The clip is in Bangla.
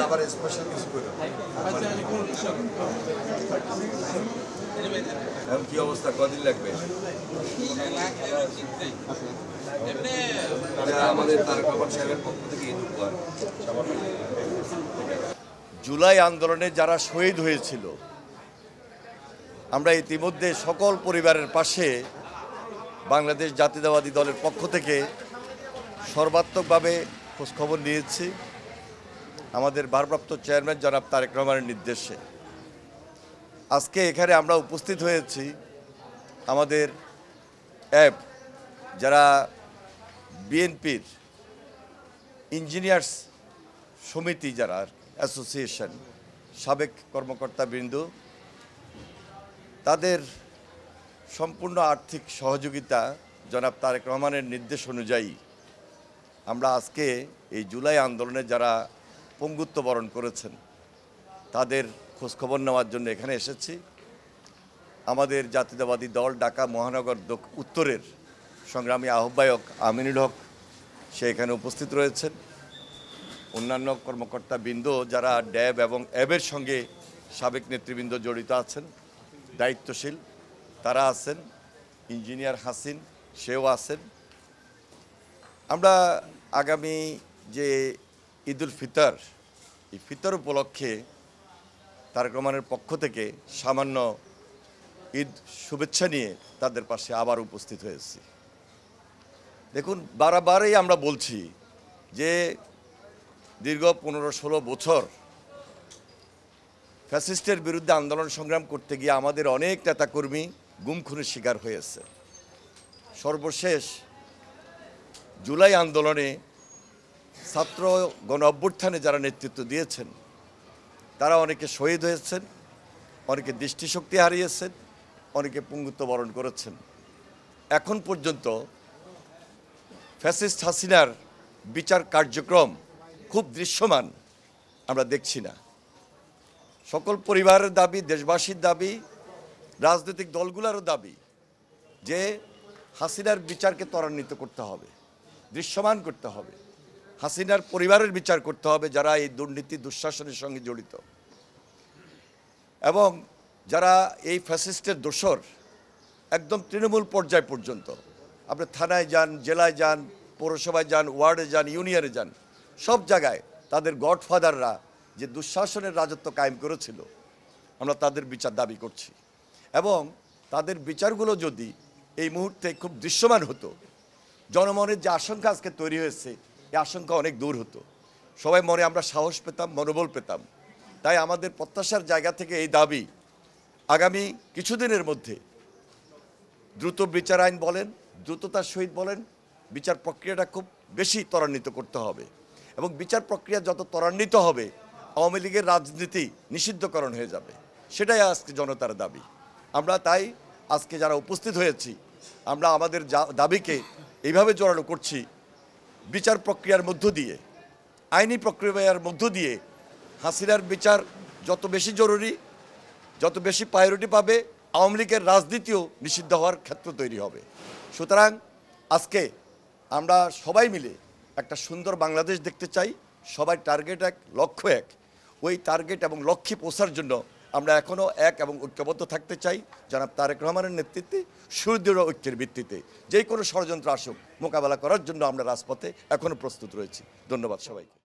আবার স্পেশাল কিছু করে এখন কি অবস্থা, কদিন লাগবে? আমাদের তারেক রহমান সাহেবের পক্ষ থেকে ঈদ উপহার। জুলাই আন্দোলনে যারা শহীদ হয়েছিল, আমরা ইতিমধ্যে সকল পরিবারের পাশে বাংলাদেশ জাতীয়তাবাদী দলের পক্ষ থেকে সর্বাত্মকভাবে খোঁজখবর নিয়েছি। আমাদের ভারপ্রাপ্ত চেয়ারম্যান জনাব তারেক রহমানের নির্দেশে আজকে এখানে আমরা উপস্থিত হয়েছি। আমাদের অ্যাব যারা বিএনপির ইঞ্জিনিয়ার্স সমিতি, যারা অ্যাসোসিয়েশন সাবেক কর্মকর্তাবৃন্দ, তাদের সম্পূর্ণ আর্থিক সহযোগিতা জনাব তারেক রহমানের নির্দেশ অনুযায়ী আমরা আজকে এই জুলাই আন্দোলনে যারা পঙ্গুত্ব বরণ করেছেন তাদের খোঁজখবর নেওয়ার জন্য এখানে এসেছি। আমাদের জাতীয়তাবাদী দল ঢাকা মহানগর উত্তরের সংগ্রামী আহ্বায়ক আমিনুল হক সে এখানে উপস্থিত রয়েছেন। অন্যান্য কর্মকর্তাবৃন্দ যারা ড্যাব এবং অ্যাবের সঙ্গে সাবেক নেতৃবৃন্দ জড়িত আছেন, দায়িত্বশীল তারা আছেন। ইঞ্জিনিয়ার হাসিন সেও আছেন। আমরা আগামী যে ঈদুল ফিতর, এই ফিতর উপলক্ষে তারেক রহমানের পক্ষ থেকে সামান্য ঈদ শুভেচ্ছা নিয়ে তাদের পাশে আবার উপস্থিত হয়েছি। দেখুন, বারবারই আমরা বলছি যে দীর্ঘ 15-16 বছর ফ্যাসিস্টের বিরুদ্ধে আন্দোলন সংগ্রাম করতে গিয়ে আমাদের অনেক নেতাকর্মী গুম খুনের শিকার হয়েছে। সর্বশেষ জুলাই আন্দোলনে ছাত্র গণ অভ্যুত্থানে যারা নেতৃত্ব দিয়েছেন তারা অনেকে শহীদ হয়েছেন, অনেকে দৃষ্টিশক্তি হারিয়েছেন, অনেকে পঙ্গুত্ব বরণ করেছেন। এখন পর্যন্ত ফ্যাসিস্ট হাসিনার বিচার কার্যক্রম খুব দৃশ্যমান আমরা দেখছি না। সকল পরিবারের দাবি, দেশবাসীর দাবি, রাজনৈতিক দলগুলোরও দাবি যে হাসিনার বিচারকে ত্বরান্বিত করতে হবে, দৃশ্যমান করতে হবে। হাসিনার পরিবারের বিচার করতে হবে যারা এই দুর্নীতি দুঃশাসনের সঙ্গে জড়িত, এবং যারা এই ফ্যাসিস্টের দোসর একদম তৃণমূল পর্যায় পর্যন্ত, আপনি থানায় যান, জেলায় যান, পৌরসভায় যান, ওয়ার্ডে যান, ইউনিয়নে যান, সব জায়গায় তাদের গডফাদাররা যে দুঃশাসনের রাজত্ব কায়েম করেছিল, আমরা তাদের বিচার দাবি করছি। এবং তাদের বিচারগুলো যদি এই মুহূর্তে খুব দৃশ্যমান হতো, জনমনের যে আশঙ্কা আজকে তৈরি হয়েছে এই আশঙ্কা অনেক দূর হতো। সবাই মনে আমরা সাহস পেতাম, মনোবল পেতাম। তাই আমাদের প্রত্যাশার জায়গা থেকে এই দাবি, আগামী কিছুদিনের মধ্যে দ্রুত বিচার আইন বলেন, দ্রুততার সহিত বলেন, বিচার প্রক্রিয়াটা খুব বেশি ত্বরান্বিত করতে হবে। এবং বিচার প্রক্রিয়া যত ত্বরান্বিত হবে আওয়ামী লীগের রাজনীতি নিষিদ্ধকরণ হয়ে যাবে। সেটাই আজকে জনতার দাবি। আমরা তাই আজকে যারা উপস্থিত হয়েছি আমরা আমাদের দাবিকে এইভাবে জোরালো করছি, বিচার প্রক্রিয়ার মধ্য দিয়ে, আইনি প্রক্রিয়ার মধ্য দিয়ে হাসিনার বিচার যত বেশি জরুরি, যত বেশি প্রায়োরিটি পাবে, আওয়ামী লীগের রাজনীতিও নিষিদ্ধ হওয়ার ক্ষেত্র তৈরি হবে। সুতরাং আজকে আমরা সবাই মিলে একটা সুন্দর বাংলাদেশ দেখতে চাই। সবাই টার্গেট এক, লক্ষ্য এক। ওই টার্গেট এবং লক্ষ্যে পৌঁছার জন্য আমরা এখনও এক এবং ঐক্যবদ্ধ থাকতে চাই। জনাব তারেক রহমানের নেতৃত্বে সুদৃঢ় ঐক্যের ভিত্তিতে যে কোনো ষড়যন্ত্র আসুক মোকাবেলা করার জন্য আমরা রাজপথে এখনও প্রস্তুত রয়েছি। ধন্যবাদ সবাইকে।